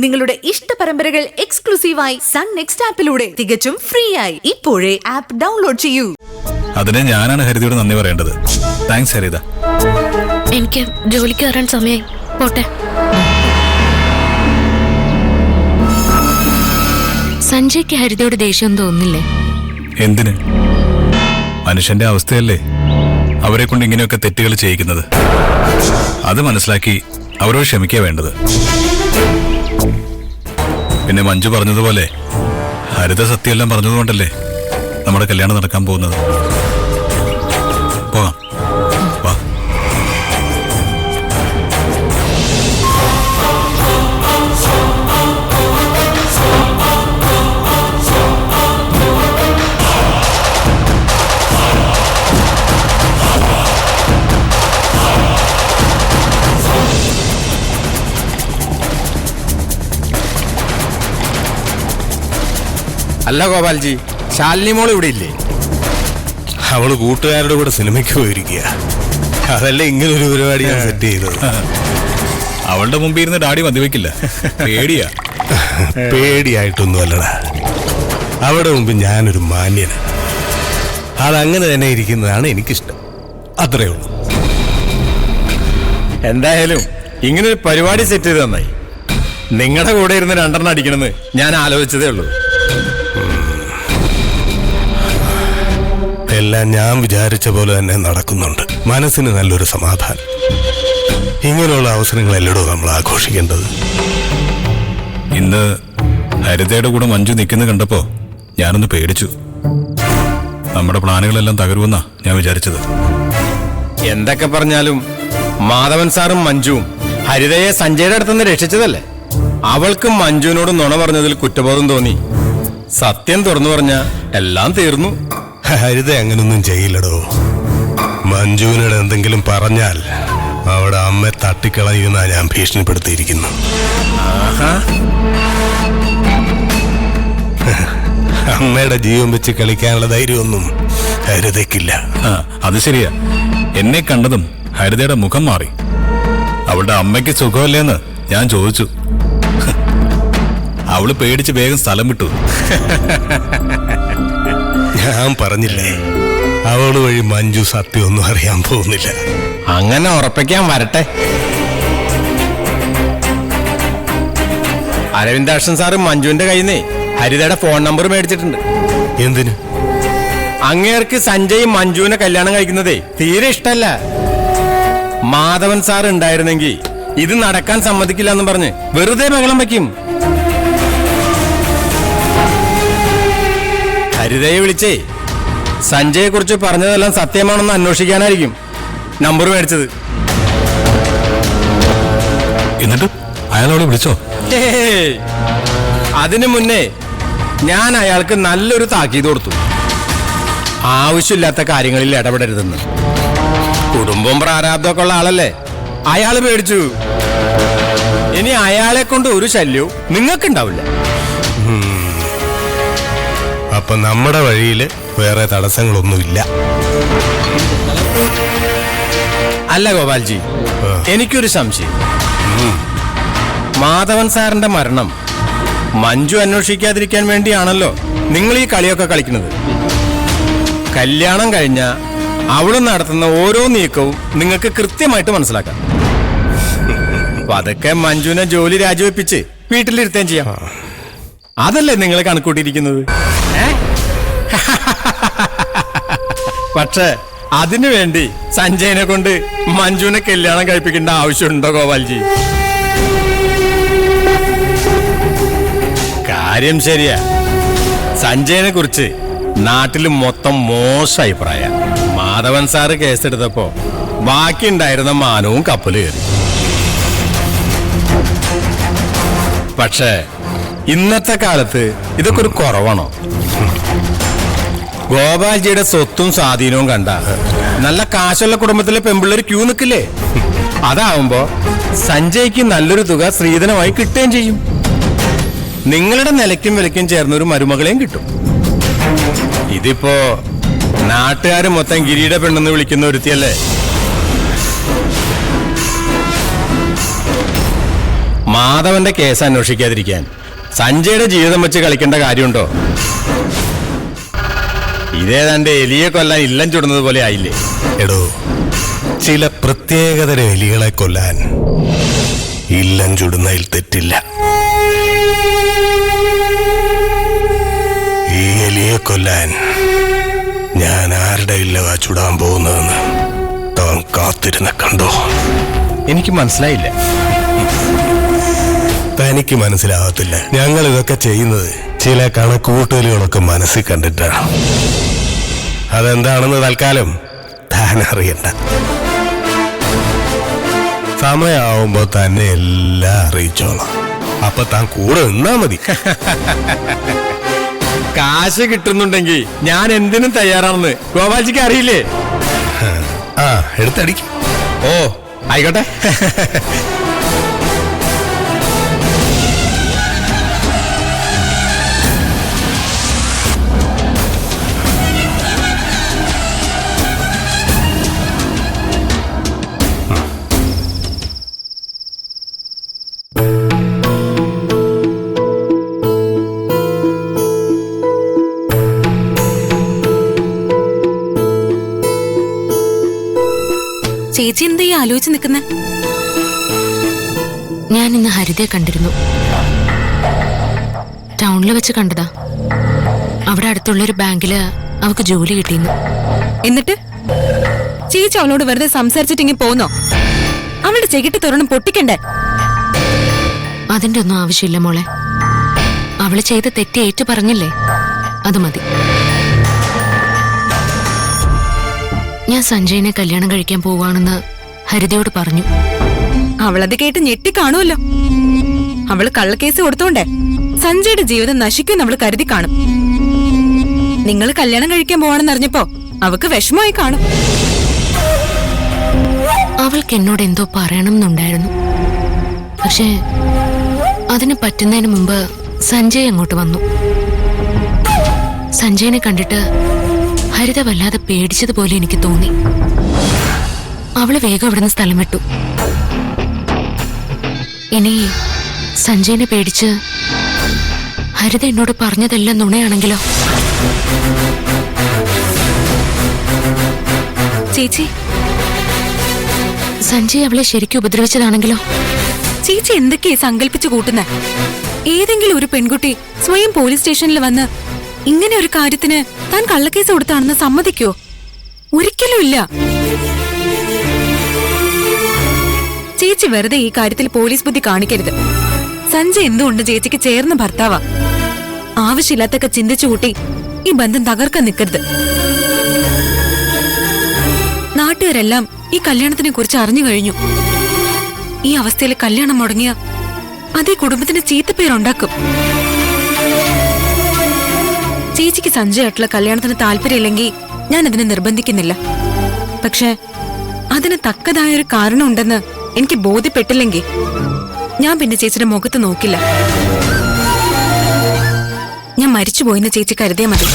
നിങ്ങളുടെ ഇഷ്ട പരമ്പരകൾ എക്സ്ക്ലൂസീവായി സൺ നെക്സ്റ്റ് ആപ്പിലൂടെ തികച്ചും ഫ്രീ ആയി ഇപ്പോഴേ ആപ്പ് ഡൗൺലോഡ് ചെയ്യൂ. അതിനെ ഞാനാണ് ഹരിതയോട് നന്ദി പറയേണ്ടത്. താങ്ക്സ് ഹരിത. എനിക്ക് ജോലിക്ക് കയറാൻ സമയമായി, പോട്ടെ. സഞ്ജയ്ക്ക് ഹരിതയോട് ദേഷ്യം തോന്നില്ലേ? എന്തിന്? മനുഷ്യന്റെ അവസ്ഥയല്ലേ അവരെ കൊണ്ട് ഇങ്ങനെയൊക്കെ തെറ്റുകൾ ചെയ്യിക്കുന്നത്. അത് മനസ്സിലാക്കി അവരോട് ക്ഷമിക്കുക വേണ്ടത്. പിന്നെ മഞ്ജു പറഞ്ഞതുപോലെ ഹരിത സത്യമെല്ലാം പറഞ്ഞതുകൊണ്ടല്ലേ നമ്മുടെ കല്യാണം നടക്കാൻ പോകുന്നത്. പോകാം, വാ. അല്ല ഗോപാൽജി, ശാലിനി മോൾ ഇവിടെ ഇല്ലേ? അവള് കൂട്ടുകാരുടെ കൂടെ സിനിമയ്ക്ക് പോയിരിക്കുക. അതല്ലേ ഇങ്ങനൊരു പരിപാടി ഞാൻ സെറ്റ് ചെയ്തത്. അവളുടെ മുമ്പിൽ ഇരുന്ന് ഡാഡി മതിവെക്കില്ല, പേടിയാ. പേടിയായിട്ടൊന്നും അല്ലടാ, അവിടെ മുമ്പ് ഞാനൊരു മാന്യന്. അതങ്ങനെ തന്നെ ഇരിക്കുന്നതാണ് എനിക്കിഷ്ടം. അത്രേ ഉള്ളൂ. എന്തായാലും ഇങ്ങനൊരു പരിപാടി സെറ്റ് ചെയ്ത് നന്നായി. നിങ്ങളുടെ കൂടെ ഇരുന്ന് രണ്ടെണ്ണം അടിക്കണമെന്ന് ഞാൻ ആലോചിച്ചതേ ഉള്ളൂ. എല്ലാം ഞാൻ വിചാരിച്ച പോലെ തന്നെ നടക്കുന്നുണ്ട്. മനസ്സിന് നല്ലൊരു സമാധാനം. ഇങ്ങനെയുള്ള അവസരങ്ങളല്ലടോ നമ്മൾ ആഘോഷിക്കേണ്ടത്. ഇന്ന് ഹരിതയുടെ കൂടെ മഞ്ജു നിൽക്കുന്ന കണ്ടപ്പോ ഞാനൊന്ന് പേടിച്ചു. നമ്മുടെ പ്ലാനുകളെല്ലാം തകരുമെന്നാ ഞാൻ വിചാരിച്ചത്. എന്തൊക്കെ പറഞ്ഞാലും മാധവൻ സാറും മഞ്ജുവും ഹരിതയെ സഞ്ജയുടെ അടുത്തുനിന്ന് രക്ഷിച്ചതല്ലേ. അവൾക്ക് മഞ്ജുവിനോട് നുണ പറഞ്ഞതിൽ കുറ്റബോധം തോന്നി. സത്യം തുറന്നു പറഞ്ഞ എല്ലാം തീർന്നു. ഹരിത അങ്ങനൊന്നും ചെയ്യില്ലടോ. മഞ്ജുവിനോട് എന്തെങ്കിലും പറഞ്ഞാൽ അവിടെ അമ്മ തട്ടിക്കളയുന്ന ഞാൻ ഭീഷണിപ്പെടുത്തിയിരിക്കുന്നു. അമ്മയുടെ ജീവൻ വെച്ച് കളിക്കാനുള്ള ധൈര്യമൊന്നും ഹരിതയ്ക്കില്ല. അത് ശരിയാ. എന്നെ കണ്ടതും ഹരിതയുടെ മുഖം മാറി. അവളുടെ അമ്മയ്ക്ക് സുഖമല്ലേന്ന് ഞാൻ ചോദിച്ചു. അവള് പേടിച്ച് വേഗം സ്ഥലം വിട്ടു. ഞാൻ പറഞ്ഞില്ലേ, അവള് വഴി മഞ്ജു സത്യമൊന്നും അറിയാൻ പോകുന്നില്ല. അങ്ങനെ ഉറപ്പിക്കാൻ വരട്ടെ. അരവിന്ദാക്ഷൻ സാറ് മഞ്ജുവിന്റെ കയ്യിൽ നിന്ന് ഹരിതയുടെ ഫോൺ നമ്പർ മേടിച്ചിട്ടുണ്ട്. എന്തിന്? അങ്ങേർക്ക് സഞ്ജയ് മഞ്ജുവിനെ കല്യാണം കഴിക്കുന്നതേ തീരെ ഇഷ്ടല്ല. മാധവൻ സാർ ഉണ്ടായിരുന്നെങ്കിൽ ഇത് നടക്കാൻ സമ്മതിക്കില്ല എന്ന് പറഞ്ഞ് വെറുതെ ബഹളം വയ്ക്കും. ഹരിതയെ വിളിച്ചേ സഞ്ജയെ കുറിച്ച് പറഞ്ഞതെല്ലാം സത്യമാണെന്ന് അന്വേഷിക്കാനായിരിക്കും നമ്പർ മേടിച്ചത്. എന്നിട്ട് അയാളോട് വിളിച്ചോ? അതിനു മുന്നേ ഞാൻ അയാൾക്ക് നല്ലൊരു താക്കീത് കൊടുത്തു. ആവശ്യമില്ലാത്ത കാര്യങ്ങളിൽ ഇടപെടരുതെന്ന്. കുടുംബം പ്രാരാബ്ദമൊക്കെ ഉള്ള ആളല്ലേ. അയാള് പേടിച്ചു. ഇനി അയാളെ കൊണ്ട് ഒരു ശല്യവും നിങ്ങൾക്കുണ്ടാവില്ല. അപ്പൊ നമ്മുടെ വഴിയില് വേറെ തടസ്സങ്ങളൊന്നുമില്ല. അല്ല ഗോപാൽജി, എനിക്കൊരു സംശയം. മാധവൻ സാറിന്റെ മരണം മഞ്ജു അന്വേഷിക്കാതിരിക്കാൻ വേണ്ടിയാണല്ലോ നിങ്ങൾ ഈ കളിയൊക്കെ കളിക്കുന്നത്. കല്യാണം കഴിഞ്ഞ അവള് നടത്തുന്ന ഓരോ നീക്കവും നിങ്ങൾക്ക് കൃത്യമായിട്ട് മനസ്സിലാക്കാം. പതുക്കെ മഞ്ജുവിനെ ജോലി രാജിവെപ്പിച്ച് വീട്ടിലിരുത്തേം ചെയ്യാം. അതല്ലേ നിങ്ങൾ കണക്കൂട്ടിയിരിക്കുന്നത്? പക്ഷെ അതിനു വേണ്ടി സഞ്ജയനെ കൊണ്ട് മഞ്ജുവിനെ കല്യാണം കഴിപ്പിക്കേണ്ട ആവശ്യമുണ്ടോ ഗോപാൽജി? കാര്യം ശരിയാ. സഞ്ജയനെ കുറിച്ച് നാട്ടിൽ മൊത്തം മോശം അഭിപ്രായം. മാധവൻ സാറ് കേസെടുത്തപ്പോ ബാക്കിയുണ്ടായിരുന്ന മാനവും കപ്പല് കയറി. പക്ഷേ ഇന്നത്തെ കാലത്ത് ഇതൊക്കെ ഒരു കുറവാണോ? ഗോപാൽജിയുടെ സ്വത്തും സ്വാധീനവും കണ്ട നല്ല കാശുള്ള കുടുംബത്തിലെ പെമ്പിള്ളേർ ക്യൂ നിൽക്കില്ലേ? അതാവുമ്പോ സഞ്ജയ്ക്ക് നല്ലൊരു തുക സ്ത്രീധനമായി കിട്ടുകയും ചെയ്യും. നിങ്ങളുടെ നിലയ്ക്കും വിലയ്ക്കും ചേർന്നൊരു മരുമകളെയും കിട്ടും. ഇതിപ്പോ നാട്ടുകാർ മൊത്തം ഗിരിയുടെ പെണ്ണെന്ന് വിളിക്കുന്ന ഒരുത്തിയല്ലേ. മാധവന്റെ കേസ് അന്വേഷിക്കാതിരിക്കാൻ സഞ്ജയുടെ ജീവിതം വെച്ച് കളിക്കേണ്ട കാര്യമുണ്ടോ? ഇതേതാണ്ട് എലിയെ കൊല്ലാൻ ഇല്ലം ചുടുന്നത് പോലെ ആയില്ലേ? എടോ, ചില പ്രത്യേകതര എലികളെ കൊല്ലാൻ ഇല്ലം ചുടുന്നതിൽ തെറ്റില്ല. ഈ എലിയെ കൊല്ലാൻ ഞാൻ ആരുടെ ഇല്ലവാ ചുടാൻ പോകുന്നതെന്ന് താൻ കാത്തിരുന്ന കണ്ടോ? എനിക്ക് മനസ്സിലായില്ല. തനിക്ക് മനസ്സിലാവത്തില്ല. ഞങ്ങൾ ഇതൊക്കെ ചെയ്യുന്നത് ചില കണക്കൂട്ടലുകളൊക്കെ മനസ്സിൽ കണ്ടിട്ടാണ്. അതെന്താണെന്ന് തൽക്കാലം താൻ അറിയണ്ട. സമയമാവുമ്പോ തന്നെ എല്ലാം അറിയിച്ചോളാം. അപ്പൊ താൻ കൂടെ നിന്നാ മതി. കാശ് കിട്ടുന്നുണ്ടെങ്കിൽ ഞാൻ എന്തിനും തയ്യാറാണെന്ന് ഗോപാൽജിക്ക് അറിയില്ലേ? ആ, എടുത്തടിക്കും. ഓ, ആയിക്കോട്ടെ. ചേച്ചി എന്താ ഈ ആലോചിച്ച് നിൽക്കുന്നേ? ഞാൻ ഇന്ന് ഹരിതയെ കണ്ടിരുന്നു. ടൗണിൽ വെച്ച് കണ്ടതാ. അവിടെ അടുത്തുള്ളൊരു ബാങ്കില് അവക്ക് ജോലി കിട്ടിയിരുന്നു. എന്നിട്ട് ചേച്ചി അവളോട് വെറുതെ സംസാരിച്ചിട്ടിങ്ങി പോന്നോ? അവളുടെ ചെകിട്ട് തുറന്ന് പൊട്ടിക്കണ്ടേ? അതിന്റെ ഒന്നും ആവശ്യമില്ല മോളെ. അവള് ചെയ്ത തെറ്റ് ഏറ്റു പറഞ്ഞില്ലേ, അത് മതി. ഞാൻ സഞ്ജയനെ കല്യാണം കഴിക്കാൻ പോവാണെന്ന് ഹരിതയോട് പറഞ്ഞു. അവളത് കേട്ട് ഞെട്ടി കാണുമല്ലോ. അവള് കള്ളക്കേസ് കൊടുത്തോണ്ടേ സഞ്ജയുടെ ജീവിതം നശിക്കും അവള് കരുതി കാണും. നിങ്ങൾ കല്യാണം കഴിക്കാൻ പോവാണെന്ന് അറിഞ്ഞപ്പോ അവക്ക് വിഷമമായി കാണും. അവൾക്ക് എന്നോട് എന്തോ പറയണമെന്നുണ്ടായിരുന്നു. പക്ഷേ അതിന് പറ്റുന്നതിന് മുമ്പ് സഞ്ജയ് അങ്ങോട്ട് വന്നു. സഞ്ജയനെ കണ്ടിട്ട് ഹരിത വല്ലാതെ പേടിച്ചതുപോലെ എനിക്ക് തോന്നി. അവള് വേഗം അവിടുന്ന് സ്ഥലം വിട്ടു. ഇനി സഞ്ജയനെ പേടിച്ച് ഹരിത എന്നോട് പറഞ്ഞതെല്ലാം നുണയാണെങ്കിലോ? ചേച്ചി, സഞ്ജയ് അവളെ ശരിക്കും ഉപദ്രവിച്ചതാണെങ്കിലോ? ചേച്ചി എന്തൊക്കെയാ സങ്കല്പിച്ചു കൂട്ടുന്നേ? ഏതെങ്കിലും ഒരു പെൺകുട്ടി സ്വയം പോലീസ് സ്റ്റേഷനിൽ വന്ന് ഇങ്ങനെ ഒരു കാര്യത്തിന് താൻ കള്ളക്കേസ് കൊടുത്താണെന്ന് സമ്മതിക്കോ? ഒരിക്കലും ഇല്ല. ചേച്ചി വെറുതെ ഈ കാര്യത്തിൽ പോലീസ് ബുദ്ധി കാണിക്കരുത്. സഞ്ജയ് എന്തുകൊണ്ട് ചേച്ചിക്ക് ചേർന്ന ഭർത്താവാ. ആവശ്യമില്ലാത്തൊക്കെ ചിന്തിച്ചു കൂട്ടി ഈ ബന്ധം തകർക്കാൻ നിൽക്കരുത്. നാട്ടുകാരെല്ലാം ഈ കല്യാണത്തിനെ കുറിച്ച് അറിഞ്ഞു കഴിഞ്ഞു. ഈ അവസ്ഥയിൽ കല്യാണം മുടങ്ങിയ അതേ കുടുംബത്തിന് ചീത്തപ്പേരുണ്ടാക്കും. ചേച്ചിക്ക് സഞ്ജയായിട്ടുള്ള കല്യാണത്തിന് താല്പര്യമില്ലെങ്കിൽ ഞാൻ അതിനെ നിർബന്ധിക്കുന്നില്ല. പക്ഷെ അതിന് തക്കതായൊരു കാരണം ഉണ്ടെന്ന് എനിക്ക് ബോധ്യപ്പെട്ടില്ലെങ്കിൽ ഞാൻ പിന്നെ ചേച്ചിയുടെ മുഖത്ത് നോക്കില്ല. ഞാൻ മരിച്ചുപോയിന്ന് ചേച്ചി കരുതിയാ മതി.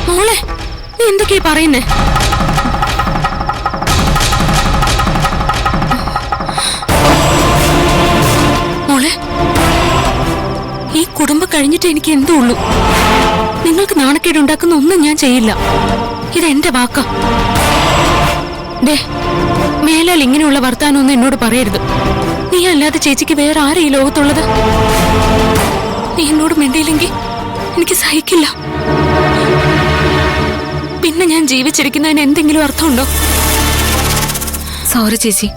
മോളെ, നീ എന്തൊക്കെയാ പറയുന്നേ? മോളെ, ഈ കുടുംബം കഴിഞ്ഞിട്ട് എനിക്ക് എന്തോ ഉള്ളൂ. നിങ്ങൾക്ക് നാണക്കേടുണ്ടാക്കുന്ന ഒന്നും ഞാൻ ചെയ്യില്ല. ഇതെന്റെ വാക്കാ. ദേ, മേലാൽ ഇങ്ങനെയുള്ള വർത്താനൊന്നും എന്നോട് പറയരുത്. നീ അല്ലാതെ ചേച്ചിക്ക് വേറെ ആരാ ഈ ലോകത്തുള്ളത്? നീ എന്നോട് മിണ്ടിയില്ലെങ്കിൽ എനിക്ക് സഹിക്കില്ല. പിന്നെ ഞാൻ ജീവിച്ചിരിക്കുന്നതിന് എന്തെങ്കിലും അർത്ഥമുണ്ടോ? സോറി ചേച്ചി.